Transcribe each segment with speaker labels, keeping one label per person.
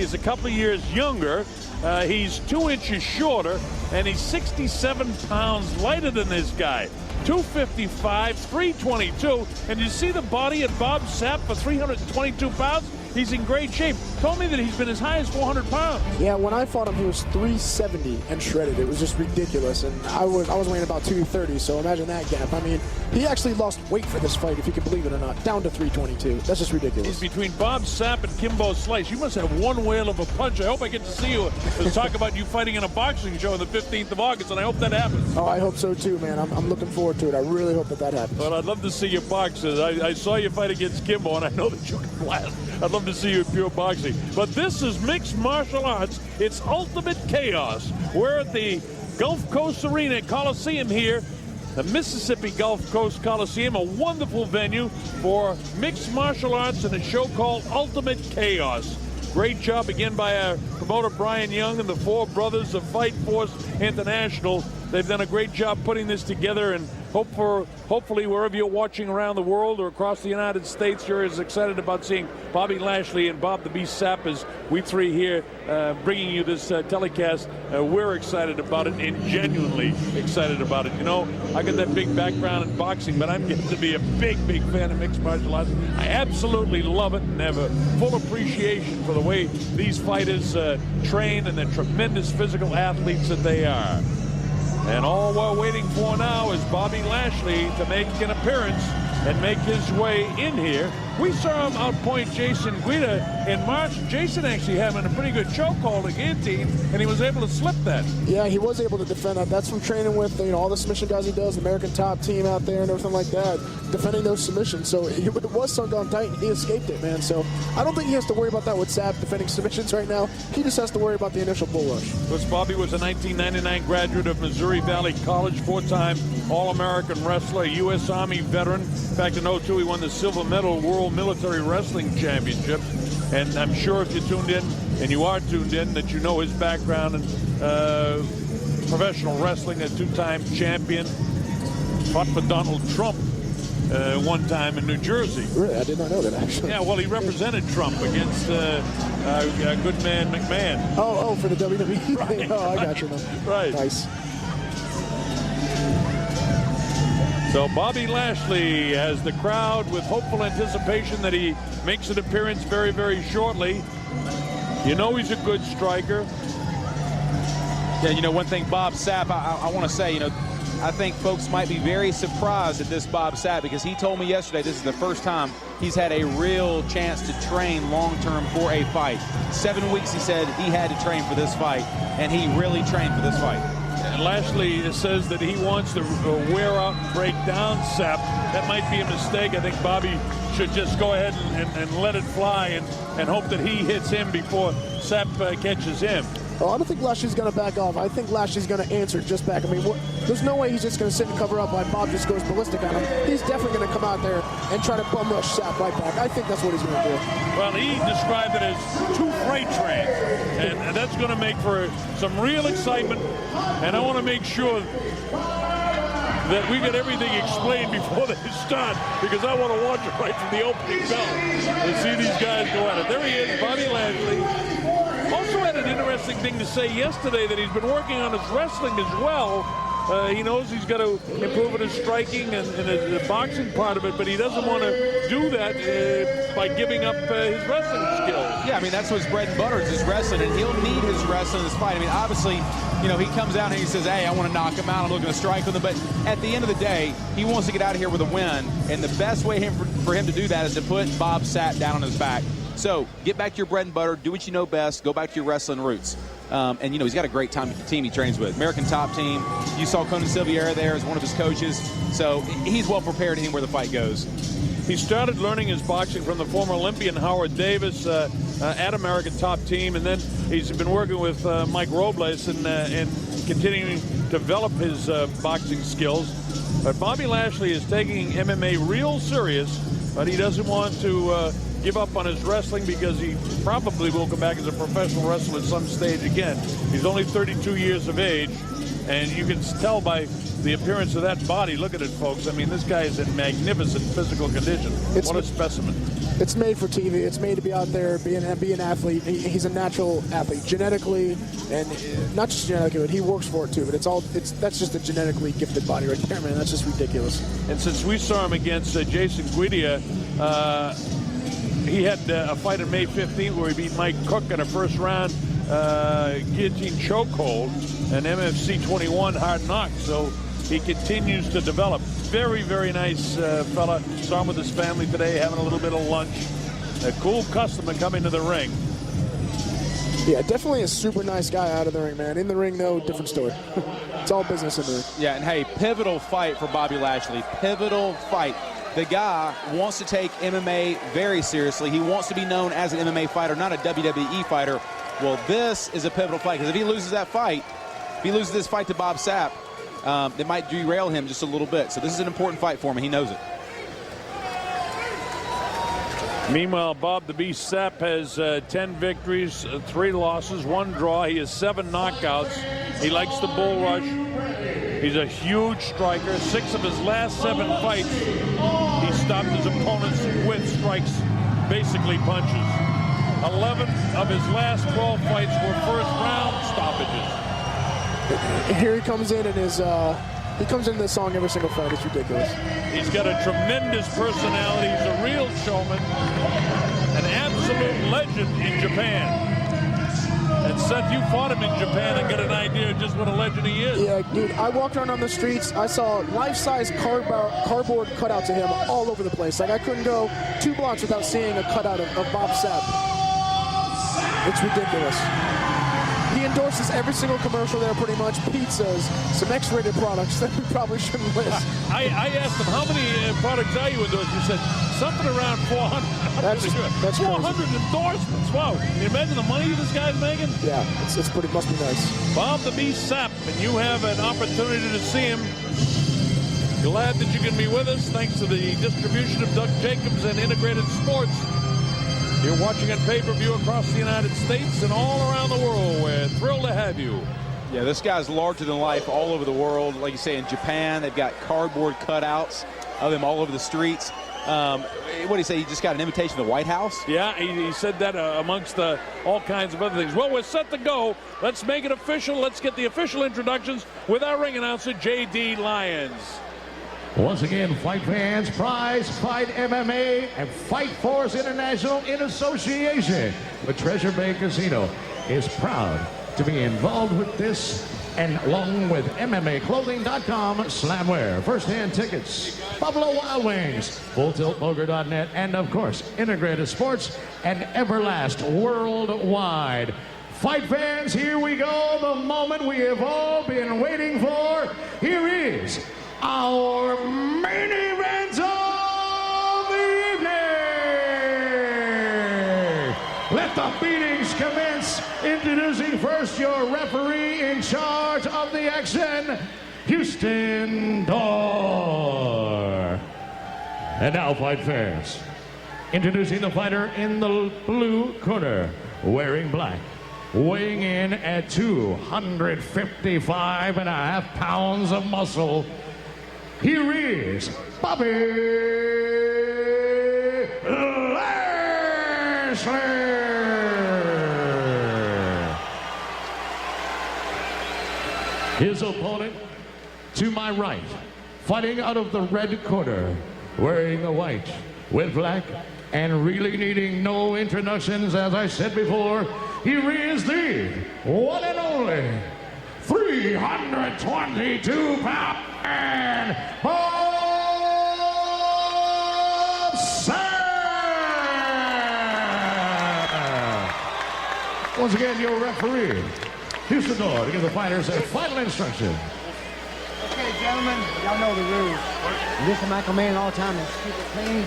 Speaker 1: He's a couple of years younger. He's 2 inches shorter, and he's 67 pounds lighter than this guy. 255, 322, and you see the body of Bob Sapp for 322 pounds? He's in great shape. Told me that he's been as high as 400 pounds.
Speaker 2: Yeah, when I fought him, he was 370 and shredded. It was just ridiculous, and I was weighing about 230, so imagine that gap. I mean, he actually lost weight for this fight, if you can believe it or not, down to 322. That's just ridiculous.
Speaker 1: He's between Bob Sapp and Kimbo Slice. You must have one whale of a punch. I hope I get to see you to talk about you fighting in a boxing show on the 15th of August, and I hope that happens.
Speaker 2: Oh, I hope so too, man. I'm looking forward to it. I really hope that happens.
Speaker 1: Well, I'd love to see you box. I saw you fight against Kimbo, and I know that you can blast. I'd love to see you in pure boxing. But this is mixed martial arts. It's ultimate chaos. We're at the Gulf Coast Arena Coliseum here, the Mississippi Gulf Coast Coliseum, a wonderful venue for mixed martial arts and a show called Ultimate Chaos. Great job again by our promoter Brian Young and the four brothers of Fight Force International. They've done a great job putting this together, and hopefully wherever you're watching around the world or across the United States, you're as excited about seeing Bobby Lashley and Bob the Beast Sapp as we three here bringing you this telecast. We're excited about it and genuinely excited about it. You know, I got that big background in boxing, but I'm getting to be a big fan of mixed martial arts. I absolutely love it and have a full appreciation for the way these fighters train and the tremendous physical athletes that they are. And all we're waiting for now is Bobby Lashley to make an appearance and make his way in here. We saw him outpoint Jason Guida in March. Jason actually having a pretty good chokehold at guillotine, and he was able to slip that.
Speaker 2: Yeah, he was able to defend that. That's from training with all the submission guys he does, American Top Team out there and everything like that, defending those submissions. So it was sunk on tight, and he escaped it, man. So I don't think he has to worry about that with Sapp defending submissions right now. He just has to worry about the initial bull rush.
Speaker 1: Bobby was a 1999 graduate of Missouri Valley College, four-time All-American wrestler, U.S. Army veteran. In fact, in 2002, he won the silver medal World Military Wrestling Championship. And I'm sure if you tuned in, and you are tuned in, that you know his background in professional wrestling, a two-time champion. Fought for Donald Trump one time in New Jersey.
Speaker 2: Really? I did not know that, actually.
Speaker 1: Yeah, well, he represented Trump against good man McMahon.
Speaker 2: Oh, for the WWE?
Speaker 1: Right,
Speaker 2: oh, I got you, man.
Speaker 1: Right.
Speaker 2: Nice.
Speaker 1: So Bobby Lashley has the crowd with hopeful anticipation that he makes an appearance very shortly. You know he's a good striker.
Speaker 3: Yeah, one thing, Bob Sapp, I want to say, I think folks might be very surprised at this Bob Sapp, because he told me yesterday this is the first time he's had a real chance to train long-term for a fight. 7 weeks, he said, he had to train for this fight, and he really trained for this fight.
Speaker 1: And Lashley says that he wants to wear out and break down Sapp. That might be a mistake. I think Bobby should just go ahead and let it fly and hope that he hits him before Sapp catches him.
Speaker 2: Oh, I don't think Lashley's going to back off. I think Lashley's going to answer just back. I mean, there's no way he's just going to sit and cover up while Bob just goes ballistic on him. He's definitely going to come out there and try to bum rush Sapp right back. I think that's what he's going to do.
Speaker 1: Well, he described it as two freight trains, and that's going to make for some real excitement. And I want to make sure that we get everything explained before they start, because I want to watch it right from the opening bell and see these guys go at it. There he is, Bobby Lashley. Also had an interesting thing to say yesterday, that he's been working on his wrestling as well. He knows he's got to improve in his striking and the boxing part of it, but he doesn't want to do that by giving up his wrestling skills.
Speaker 3: Yeah, I mean, that's what's bread and butter is his wrestling, and he'll need his wrestling in this fight. I mean, obviously, he comes out and he says, hey, I want to knock him out, I'm looking to strike with him, but at the end of the day, he wants to get out of here with a win, and the best way for him to do that is to put Bob Sapp down on his back. So get back to your bread and butter, do what you know best, go back to your wrestling roots. And he's got a great team he trains with. American Top Team. You saw Conan Silveira there as one of his coaches. So he's well prepared anywhere the fight goes.
Speaker 1: He started learning his boxing from the former Olympian Howard Davis at American Top Team, and then he's been working with Mike Robles and continuing to develop his boxing skills. But Bobby Lashley is taking MMA real serious, but he doesn't want to give up on his wrestling, because he probably will come back as a professional wrestler at some stage again. He's only 32 years of age, and you can tell by the appearance of that body. Look at it, folks. I mean, this guy is in magnificent physical condition. What a specimen.
Speaker 2: It's made for TV. It's made to be out there, be an athlete. He's a natural athlete, genetically, and not just genetically, but he works for it too. But that's just a genetically gifted body right there, man. That's just ridiculous.
Speaker 1: And since we saw him against Jason Guidia, he had a fight on May 15th where he beat Mike Cook in a first-round guillotine chokehold, an MFC 21 hard knock. So he continues to develop. Very, very nice fella. Saw him with his family today, having a little bit of lunch. A cool customer coming to the ring.
Speaker 2: Yeah, definitely a super nice guy out of the ring, man. In the ring, though, different story. It's all business in the ring.
Speaker 3: Yeah, and hey, pivotal fight for Bobby Lashley. Pivotal fight. The guy wants to take MMA very seriously. He wants to be known as an MMA fighter, not a WWE fighter. Well, this is a pivotal fight, because if he loses that fight, if he loses this fight to Bob Sapp, it might derail him just a little bit. So this is an important fight for him, and he knows it.
Speaker 1: Meanwhile, Bob the Beast Sapp has 10 victories, 3 losses, 1 draw. He has 7 knockouts. He likes the bull rush. He's a huge striker. 6 of his last 7 fights, he stopped his opponents with strikes, basically punches. 11 of his last 12 fights were first-round stoppages.
Speaker 2: Here he comes in and he comes into the song every single fight. It's ridiculous.
Speaker 1: He's got a tremendous personality. He's a real showman, an absolute legend in Japan. And Seth, you fought him in Japan and got an idea of just what a legend he is.
Speaker 2: Yeah, dude, I walked around on the streets. I saw life-size cardboard cutouts of him all over the place. Like, I couldn't go 2 blocks without seeing a cutout of Bob Sapp. It's ridiculous. He endorses every single commercial there, pretty much. Pizzas, some X-rated products that we probably shouldn't list.
Speaker 1: I asked him, how many products are you endorsing? He said, something around 400.
Speaker 2: That's
Speaker 1: 400
Speaker 2: crazy.
Speaker 1: Endorsements. Wow. Can you imagine the money this guy's making?
Speaker 2: Yeah, it's pretty, must be nice.
Speaker 1: Bob the Beast Sapp, and you have an opportunity to see him. Glad that you can be with us, thanks to the distribution of Doug Jacobs and Integrated Sports. You're watching on pay-per-view across the United States and all around the world. We're thrilled to have you.
Speaker 3: Yeah, this guy's larger than life all over the world. Like you say, in Japan, they've got cardboard cutouts of him all over the streets. What do you say? He just got an invitation to the White House?
Speaker 1: Yeah, he said that amongst all kinds of other things. Well, we're set to go. Let's make it official. Let's get the official introductions with our ring announcer, J.D. Lyons.
Speaker 4: Once again, fight fans, Prize Fight MMA and Fight Force International in association with Treasure Bay Casino is proud to be involved with this, and along with MMAclothing.com/wear, first-hand tickets, Buffalo Wild Wings, FullTiltPoker.net, and of course, Integrated Sports and Everlast Worldwide. Fight fans, here we go, the moment we have all been waiting for. Here is our main event of the evening. Let the beatings commence. Introducing first your referee in charge of the action, Houston Door. And now, fight fans, introducing the fighter in the blue corner, wearing black, weighing in at 255.5 pounds of muscle. Here is Bobby Lashley. His opponent to my right, fighting out of the red corner, wearing the white with black, and really needing no introductions, as I said before, here is the one and only 322-pound man, Bob Sapp. Once again, your referee, Houston Door, to give the fighters a final instruction.
Speaker 5: Okay, gentlemen, y'all know the rules. This is Michael Mann all the time. And keep it clean.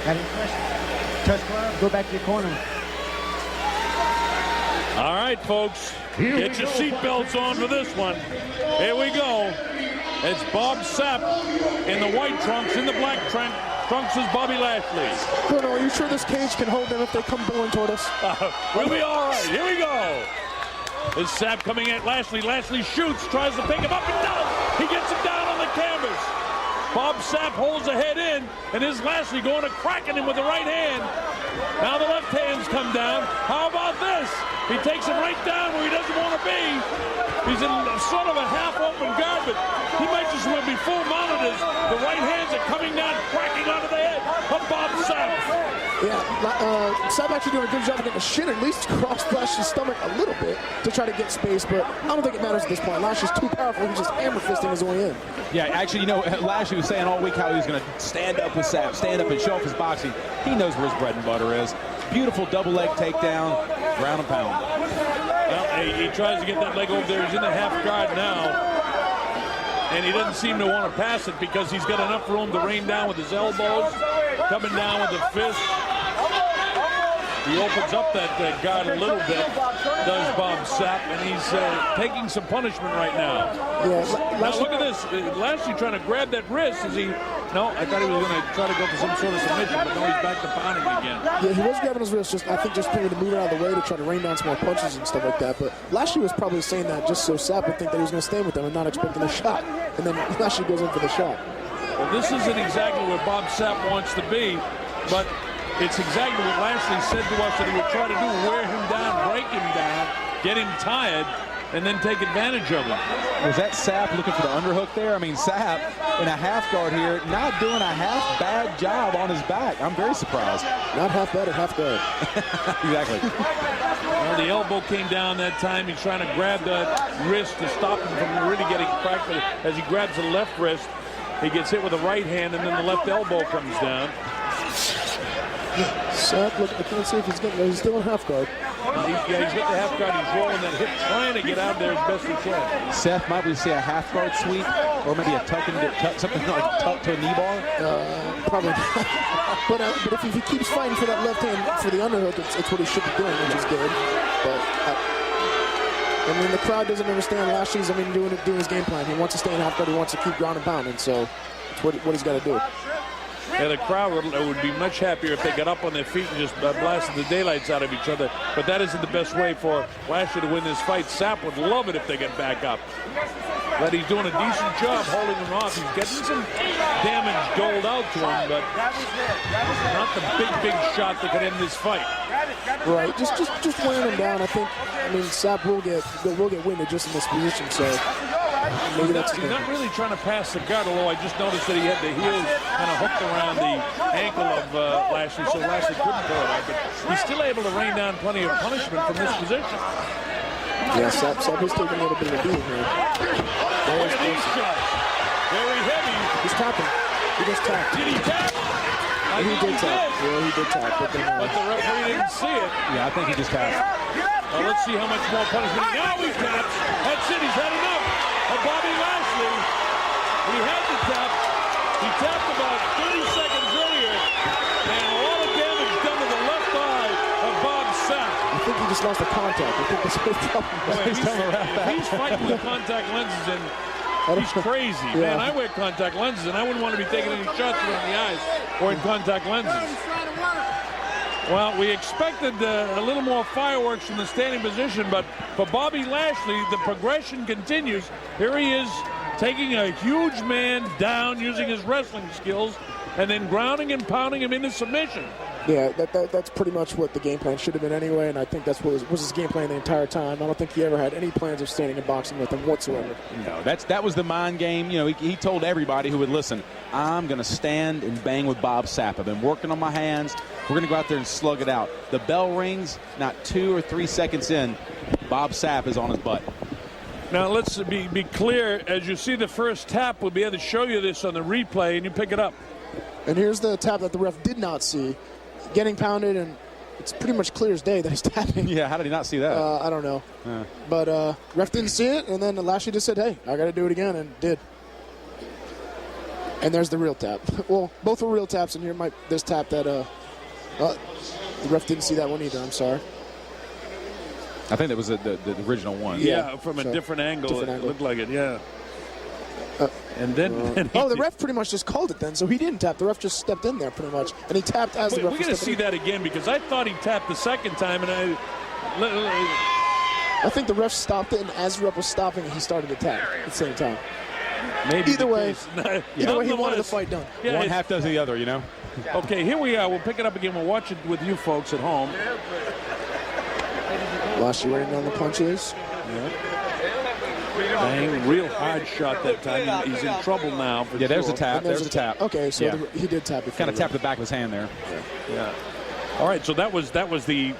Speaker 5: Got any questions? Touch glove, go back to your corner.
Speaker 1: All right, folks, get your seatbelts on for this one. Here we go. It's Bob Sapp in the white trunks. In the black trunks is Bobby Lashley.
Speaker 2: Bruno, are you sure this cage can hold them if they come bowling toward us?
Speaker 1: We'll be all right. Here we go. Is Sapp coming at Lashley. Lashley shoots, tries to pick him up, and does. He gets him down on the canvas. Bob Sapp holds the head in, and here's Lashley going to cracking him with the right hand. Now the left hands come down. How about this? He takes him right down where he doesn't want to be. He's in sort of a half-open guard, but he might just well be full mounted as the right hands are coming down, cracking onto the head of Bob Sapp.
Speaker 2: Yeah, Sapp actually doing a good job of getting the shin at least across Lashley's stomach a little bit to try to get space, but I don't think it matters at this point. Lashley's too powerful. He's just hammer fisting his way in.
Speaker 3: Yeah, actually, you know, Lashley was saying all week how he was going to stand up with Sapp, stand up and show off his boxing. He knows where his bread and butter is. Beautiful double leg takedown, ground and pound.
Speaker 1: Well, he tries to get that leg over there. He's in the half guard now. And he doesn't seem to want to pass it because he's got enough room to rain down with his elbows, coming down with the fist. He opens up that guard a little bit, does Bob Sapp, and he's taking some punishment right now.
Speaker 2: Yeah,
Speaker 1: Now look at this. Lashley trying to grab that wrist as he... No, I thought he was going to try to go for some sort of submission, but no, he's back to pounding again.
Speaker 2: Yeah, he was grabbing his wrist, I think just trying to move it out of the way to try to rain down some more punches and stuff like that. But Lashley was probably saying that just so Sapp would think that he was going to stand with them and not expecting a shot. And then Lashley goes in for the shot.
Speaker 1: Well, this isn't exactly where Bob Sapp wants to be, but it's exactly what Lashley said to us that he would try to do, wear him down, break him down, get him tired, and then take advantage of him.
Speaker 3: Was that Sapp looking for the underhook there? I mean, Sapp in a half guard here, not doing a half bad job on his back. I'm very surprised.
Speaker 2: Not half bad or half guard.
Speaker 3: Exactly.
Speaker 1: Well, the elbow came down that time. He's trying to grab the wrist to stop him from really getting cracked. But as he grabs the left wrist, he gets hit with the right hand, and then the left elbow comes down.
Speaker 2: Sapp, look, I can't see if he's getting there. He's still in half guard.
Speaker 1: He's got the half guard. He's rolling that hip, trying to get out there as best he can.
Speaker 3: Seth, might we see a half guard sweep or maybe a tuck and something like tuck to a knee bar?
Speaker 2: Probably not. But if he keeps fighting for that left hand for the underhook, it's what he should be doing, which is good. But I mean, the crowd doesn't understand Lashley's. Doing his game plan. He wants to stay in half guard. He wants to keep ground and pounding. So it's what he's got to do.
Speaker 1: Yeah, the crowd would be much happier if they got up on their feet and just blasted the daylights out of each other. But that isn't the best way for Lashley to win this fight. Sapp would love it if they get back up. But he's doing a decent job holding him off. He's getting some damage doled out to him, but not the big shot that could end this fight.
Speaker 2: Right, just wearing him down. I mean, Sapp will get winded just in this position. So maybe
Speaker 1: he's not really trying to pass the guard, although I just noticed that he had the heels kind of hooked around the ankle of Lashley, so Lashley couldn't pull it out. But he's still able to rain down plenty of punishment from this position.
Speaker 2: Yeah, Sapp is taking a little bit of a beating here.
Speaker 1: Look at these shots. Very heavy.
Speaker 2: He's tapping. He just tapped.
Speaker 1: Did he tap?
Speaker 2: He did tap. Yeah, he did tap. But
Speaker 1: the referee didn't see it.
Speaker 3: Yeah, I think he just tapped.
Speaker 1: Well, let's see how much more punishment. Now he taps. That's it. He's had enough of Bobby Lashley. He had to tap. He tapped about 30 seconds earlier, and a lot of damage done to the left eye of Bob Sapp.
Speaker 2: I think he just lost the contact. I think that's what he's talking about.
Speaker 1: He's fighting with contact lenses, and he's crazy.
Speaker 2: Yeah.
Speaker 1: Man, I wear contact lenses, and I wouldn't want to be taking any shots in the eyes or in contact lenses. Well, we expected a little more fireworks from the standing position, but for Bobby Lashley, the progression continues. Here he is taking a huge man down using his wrestling skills and then grounding and pounding him into submission.
Speaker 2: Yeah, that's pretty much what the game plan should have been anyway, and I think that's what was his game plan the entire time. I don't think he ever had any plans of standing and boxing with him whatsoever.
Speaker 3: No, that was the mind game. You know, he told everybody who would listen, I'm going to stand and bang with Bob Sapp. I've been working on my hands. We're going to go out there and slug it out. The bell rings, not 2 or 3 seconds in, Bob Sapp is on his butt.
Speaker 1: Now, let's be clear. As you see the first tap, we'll be able to show you this on the replay, and you pick it up.
Speaker 2: And here's the tap that the ref did not see. Getting pounded, and it's pretty much clear as day that he's tapping.
Speaker 3: Yeah, how did he not see that?
Speaker 2: I don't know. But ref didn't see it, and then Lashley just said, hey, I got to do it again, and did. And there's the real tap. Well, both were real taps, and here this tap that the ref didn't see that one either. I'm sorry.
Speaker 3: I think that was the original one.
Speaker 1: Yeah, from a different angle. It looked like it, yeah. And then
Speaker 2: the ref pretty much just called it then, so he didn't tap. The ref just stepped in there pretty much, and he tapped as the ref.
Speaker 1: We're going to see that again because I thought he tapped the second time, and
Speaker 2: I think the ref stopped it, and as the ref was stopping, he started to tap at the same time.
Speaker 1: maybe
Speaker 2: Either
Speaker 1: the
Speaker 2: way,
Speaker 1: case.
Speaker 2: either way, he wanted the
Speaker 1: Nonetheless,
Speaker 2: fight done.
Speaker 1: yeah,
Speaker 3: One half does the other, you know.
Speaker 1: Okay, here we are. We'll pick it up again. We'll watch it with you folks at home.
Speaker 2: Lashley waiting on the punches.
Speaker 1: Bang, real hard shot that time. He's in trouble now. For
Speaker 3: Yeah, there's
Speaker 1: sure.
Speaker 3: a tap.
Speaker 2: And
Speaker 3: There's a tap.
Speaker 2: Okay, so
Speaker 3: Yeah.
Speaker 2: he did tap before.
Speaker 3: Kind of tapped the back of his hand there.
Speaker 1: Yeah. All right, so that was the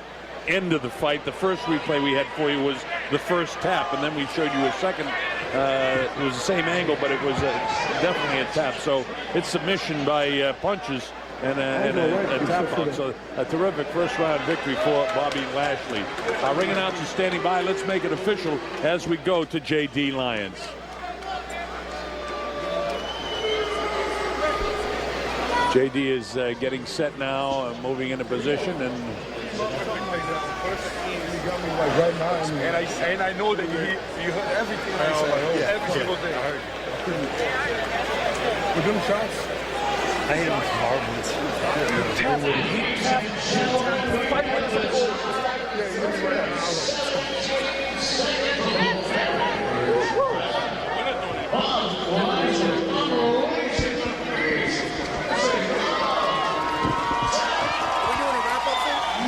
Speaker 1: end of the fight. The first replay we had for you was the first tap, and then we showed you a second. It was the same angle, but it was definitely a tap. So it's submission by punches and a tap out. So a terrific first round victory for Bobby Lashley. Our ring announcer standing by. Let's make it official as we go to J.D. Lyons. J.D. is getting set now, moving into position, and
Speaker 6: And I know that you heard everything I said. Every single thing. I heard. We're doing shots. I hit him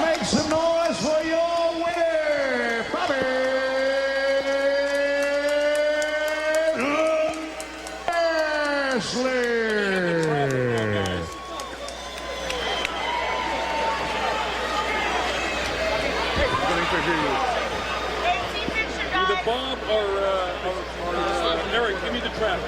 Speaker 4: Make some noise for your winner, Bobby Lashley.
Speaker 1: either Bob or Eric, give me the trap.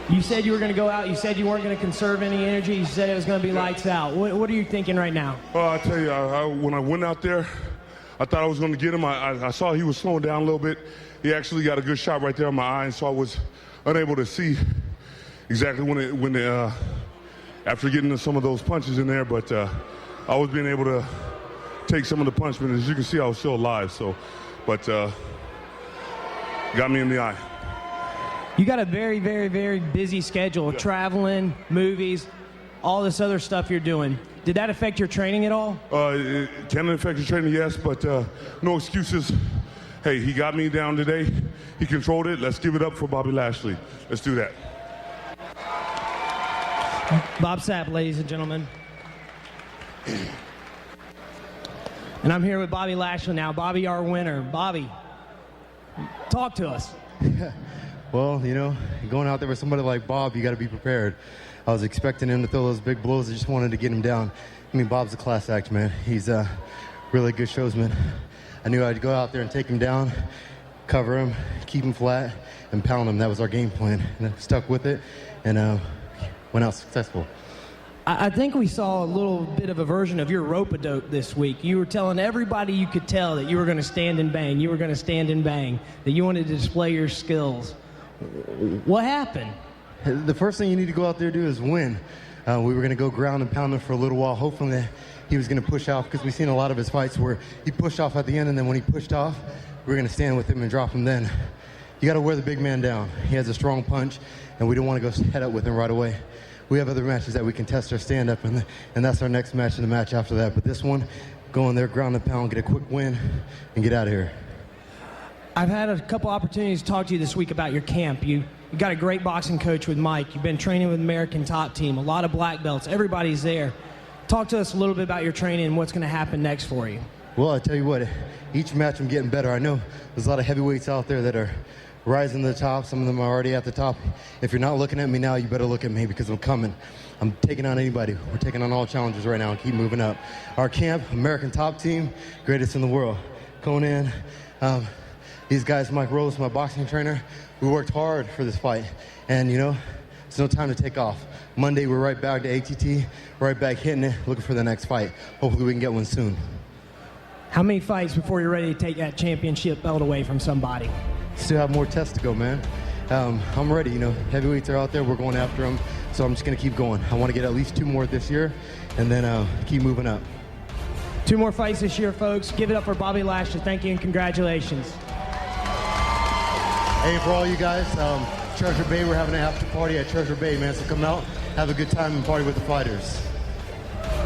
Speaker 7: You said you were going to go out. You said you weren't going to conserve any energy. You said it was going to be lights out. What are you thinking right now?
Speaker 6: Well, I tell you, when I went out there, I thought I was going to get him. I saw he was slowing down a little bit. He actually got a good shot right there on my eye, and so I was unable to see exactly when after getting some of those punches in there. But I was being able to take some of the punishment. As you can see, I was still alive. So, but got me in the eye.
Speaker 7: You got a very, very, very busy schedule, traveling, movies, all this other stuff you're doing. Did that affect your training at all?
Speaker 6: It can affect your training, yes, but no excuses. Hey, he got me down today. He controlled it. Let's give it up for Bobby Lashley. Let's do that.
Speaker 7: Bob Sapp, ladies and gentlemen. And I'm here with Bobby Lashley now. Bobby, our winner. Bobby, talk to us.
Speaker 8: Well, you know, going out there with somebody like Bob, you got to be prepared. I was expecting him to throw those big blows. I just wanted to get him down. I mean, Bob's a class act, man. He's a really good showsman. I knew I'd go out there and take him down, cover him, keep him flat, and pound him. That was our game plan. And I stuck with it and went out successful.
Speaker 7: I think we saw a little bit of a version of your rope-a-dope this week. You were telling everybody you could tell that you were going to stand and bang. You were going to stand and bang, that you wanted to display your skills. What happened?
Speaker 8: The first thing you need to go out there and do is win. We were going to go ground and pound him for a little while, hoping that he was going to push off, because we've seen a lot of his fights where he pushed off at the end, and then when he pushed off, we were going to stand with him and drop him then. You got to wear the big man down. He has a strong punch, and we don't want to go head up with him right away. We have other matches that we can test our stand-up, and that's our next match and the match after that. But this one, go in there, ground and pound, get a quick win, and get out of here.
Speaker 7: I've had a couple opportunities to talk to you this week about your camp. You got a great boxing coach with Mike. You've been training with American Top Team, a lot of black belts. Everybody's there. Talk to us a little bit about your training and what's going to happen next for you.
Speaker 8: Well, I tell you what, each match I'm getting better. I know there's a lot of heavyweights out there that are rising to the top. Some of them are already at the top. If you're not looking at me now, you better look at me, because I'm coming. I'm taking on anybody. We're taking on all challengers right now and keep moving up. Our camp, American Top Team, greatest in the world. Conan, these guys, Mike Rose, my boxing trainer, we worked hard for this fight. And, you know, it's no time to take off. Monday, we're right back to ATT, right back hitting it, looking for the next fight. Hopefully we can get one soon.
Speaker 7: How many fights before you're ready to take that championship belt away from somebody?
Speaker 8: Still have more tests to go, man. I'm ready, you know. Heavyweights are out there. We're going after them. So I'm just going to keep going. I want to get at least 2 more this year and then keep moving up.
Speaker 7: 2 more fights this year, folks. Give it up for Bobby Lashley. Thank you and congratulations.
Speaker 8: Hey, for all you guys, Treasure Bay, we're having an after party at Treasure Bay, man. So come out, have a good time, and party with the fighters.